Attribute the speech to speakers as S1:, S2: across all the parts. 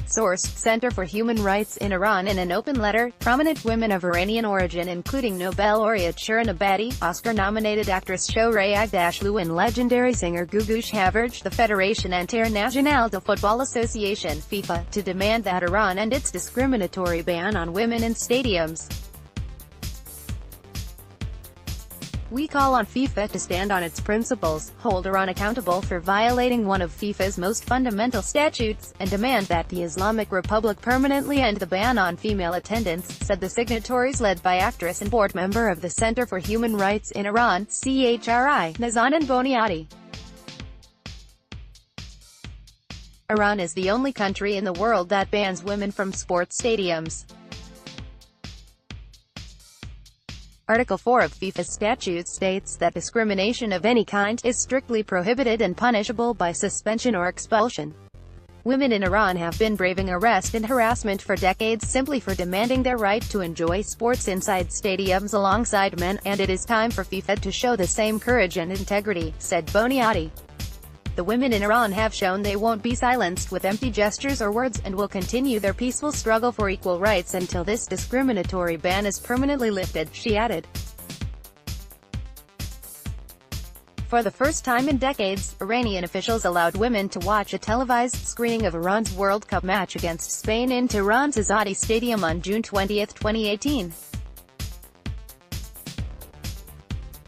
S1: Source: Center for Human Rights in Iran. In an open letter, prominent women of Iranian origin including Nobel Laureate Shirin Ebadi, Oscar-nominated actress Shohreh Aghdashloo and legendary singer Googoosh have urged the Federation Internationale de Football Association (FIFA) to demand that Iran end its discriminatory ban on women in stadiums. We call on FIFA to stand on its principles, hold Iran accountable for violating one of FIFA's most fundamental statutes, and demand that the Islamic Republic permanently end the ban on female attendance, said the signatories led by actress and board member of the Center for Human Rights in Iran, CHRI, Nazanin Boniati. Iran is the only country in the world that bans women from sports stadiums. Article 4 of FIFA's statutes states that discrimination of any kind is strictly prohibited and punishable by suspension or expulsion. Women in Iran have been braving arrest and harassment for decades simply for demanding their right to enjoy sports inside stadiums alongside men, and it is time for FIFA to show the same courage and integrity, said Boniati. The women in Iran have shown they won't be silenced with empty gestures or words, and will continue their peaceful struggle for equal rights until this discriminatory ban is permanently lifted, she added. For the first time in decades, Iranian officials allowed women to watch a televised screening of Iran's World Cup match against Spain in Tehran's Azadi Stadium on June 20, 2018.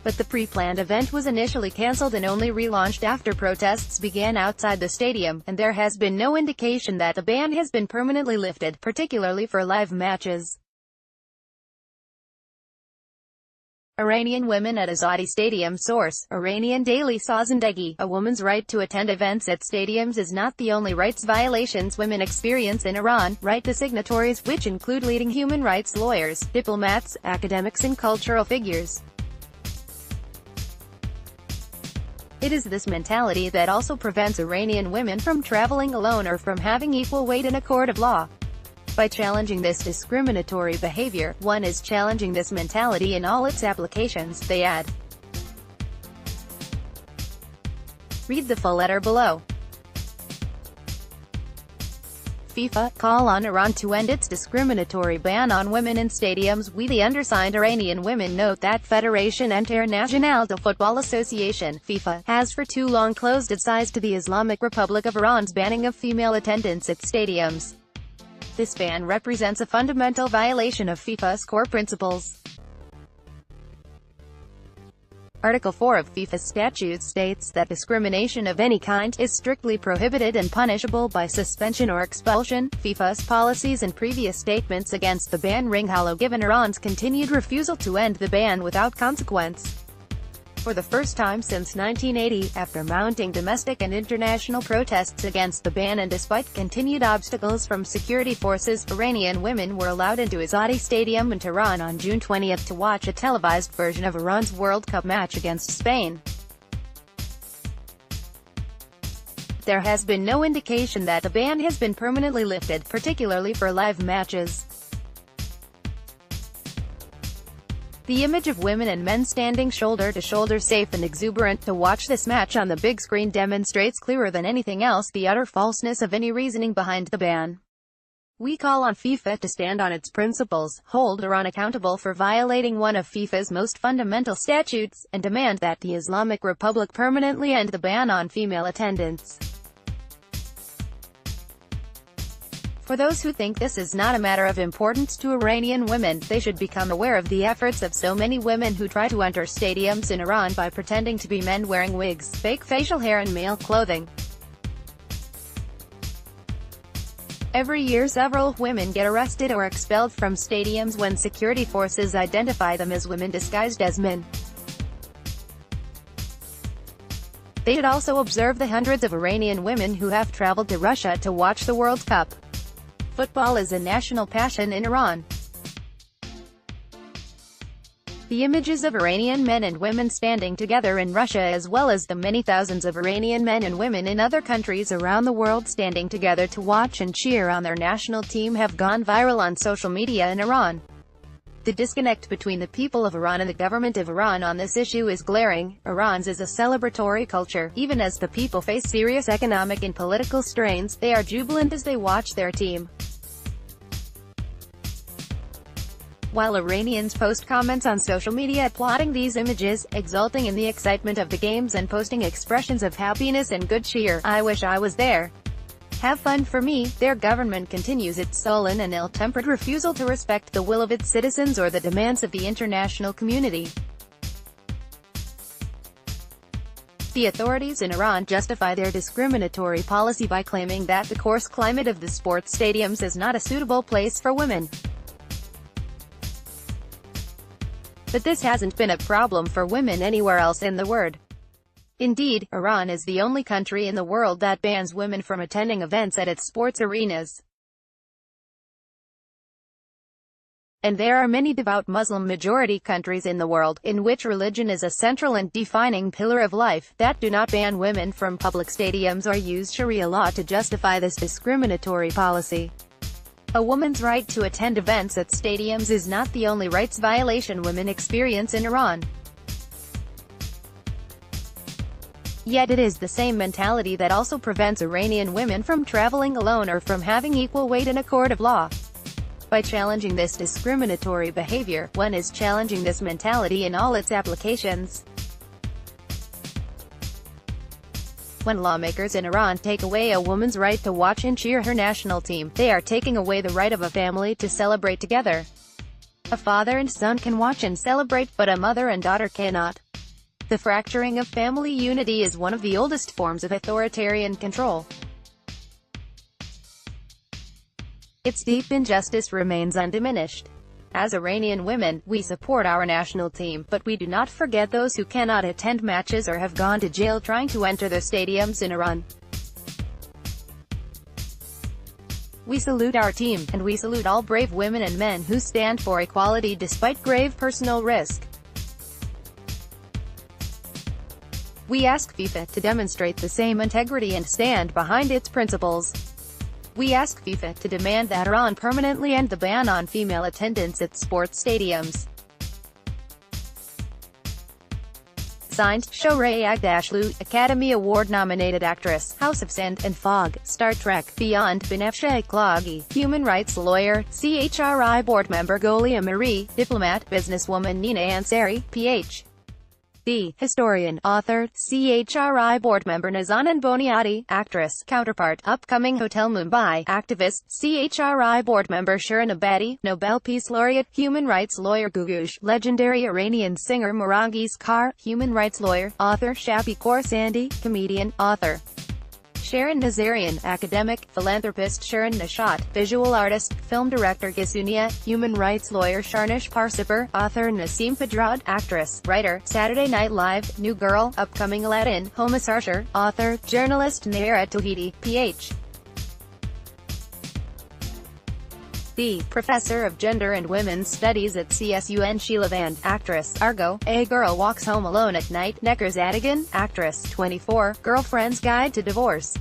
S1: But the pre-planned event was initially cancelled and only relaunched after protests began outside the stadium, and there has been no indication that the ban has been permanently lifted, particularly for live matches. Iranian women at Azadi Stadium. Source: Iranian Daily Sazindagi. A woman's right to attend events at stadiums is not the only rights violations women experience in Iran, write the signatories, which include leading human rights lawyers, diplomats, academics and cultural figures. It is this mentality that also prevents Iranian women from traveling alone or from having equal weight in a court of law. By challenging this discriminatory behavior, one is challenging this mentality in all its applications, they add. Read the full letter below. FIFA, call on Iran to end its discriminatory ban on women in stadiums. We, the undersigned Iranian women, note that Federation Internationale de Football Association (FIFA) has for too long closed its eyes to the Islamic Republic of Iran's banning of female attendance at stadiums. This ban represents a fundamental violation of FIFA's core principles. Article 4 of FIFA's statutes states that discrimination of any kind is strictly prohibited and punishable by suspension or expulsion. FIFA's policies and previous statements against the ban ring hollow given Iran's continued refusal to end the ban without consequence. For the first time since 1980, after mounting domestic and international protests against the ban and despite continued obstacles from security forces, Iranian women were allowed into Azadi Stadium in Tehran on June 20 to watch a televised version of Iran's World Cup match against Spain. There has been no indication that the ban has been permanently lifted, particularly for live matches. The image of women and men standing shoulder to shoulder, safe and exuberant, to watch this match on the big screen demonstrates clearer than anything else the utter falseness of any reasoning behind the ban. We call on FIFA to stand on its principles, hold Iran accountable for violating one of FIFA's most fundamental statutes, and demand that the Islamic Republic permanently end the ban on female attendance. For those who think this is not a matter of importance to Iranian women, they should become aware of the efforts of so many women who try to enter stadiums in Iran by pretending to be men wearing wigs, fake facial hair and male clothing. Every year several women get arrested or expelled from stadiums when security forces identify them as women disguised as men. They should also observe the hundreds of Iranian women who have traveled to Russia to watch the World Cup. Football is a national passion in Iran. The images of Iranian men and women standing together in Russia, as well as the many thousands of Iranian men and women in other countries around the world standing together to watch and cheer on their national team, have gone viral on social media in Iran. The disconnect between the people of Iran and the government of Iran on this issue is glaring. Iran's is a celebratory culture. Even as the people face serious economic and political strains, they are jubilant as they watch their team. While Iranians post comments on social media applauding these images, exulting in the excitement of the games and posting expressions of happiness and good cheer, "I wish I was there. Have fun for me," their government continues its sullen and ill-tempered refusal to respect the will of its citizens or the demands of the international community. The authorities in Iran justify their discriminatory policy by claiming that the coarse climate of the sports stadiums is not a suitable place for women. But this hasn't been a problem for women anywhere else in the world. Indeed, Iran is the only country in the world that bans women from attending events at its sports arenas. And there are many devout Muslim-majority countries in the world, in which religion is a central and defining pillar of life, that do not ban women from public stadiums or use Sharia law to justify this discriminatory policy. A woman's right to attend events at stadiums is not the only rights violation women experience in Iran. Yet it is the same mentality that also prevents Iranian women from traveling alone or from having equal weight in a court of law. By challenging this discriminatory behavior, one is challenging this mentality in all its applications. When lawmakers in Iran take away a woman's right to watch and cheer her national team, they are taking away the right of a family to celebrate together. A father and son can watch and celebrate, but a mother and daughter cannot. The fracturing of family unity is one of the oldest forms of authoritarian control. Its deep injustice remains undiminished. As Iranian women, we support our national team, but we do not forget those who cannot attend matches or have gone to jail trying to enter the stadiums in Iran. We salute our team, and we salute all brave women and men who stand for equality despite grave personal risk. We ask FIFA to demonstrate the same integrity and stand behind its principles. We ask FIFA to demand that Iran permanently end the ban on female attendance at sports stadiums. Signed, Shohreh Aghdashloo, Academy Award-nominated actress, House of Sand and Fog, Star Trek, Beyond, Banafsheh Eklagi, human rights lawyer, CHRI board member Golia Marie, diplomat, businesswoman Nina Ansari, Ph. D. historian, author, CHRI board member Nazanin Boniati, actress, counterpart, upcoming Hotel Mumbai, activist, CHRI board member Shirin Ebadi, Nobel Peace Laureate, human rights lawyer Googoosh, legendary Iranian singer Morangiz Kar, human rights lawyer, author Shabi Khorsandi, comedian, author Sharon Nazarian, academic, philanthropist Sharon Nashat, visual artist, film director Gisunia, human rights lawyer Sharnish Parsipur, author Naseem Fadrad, actress, writer, Saturday Night Live, New Girl, upcoming Aladdin, Homas Archer, author, journalist Naira Tawhidi, Ph. D. professor of gender and women's studies at CSUN Sheila actress, Argo, A Girl Walks Home Alone at Night, Necker Zadigan, actress, 24, Girlfriend's Guide to Divorce.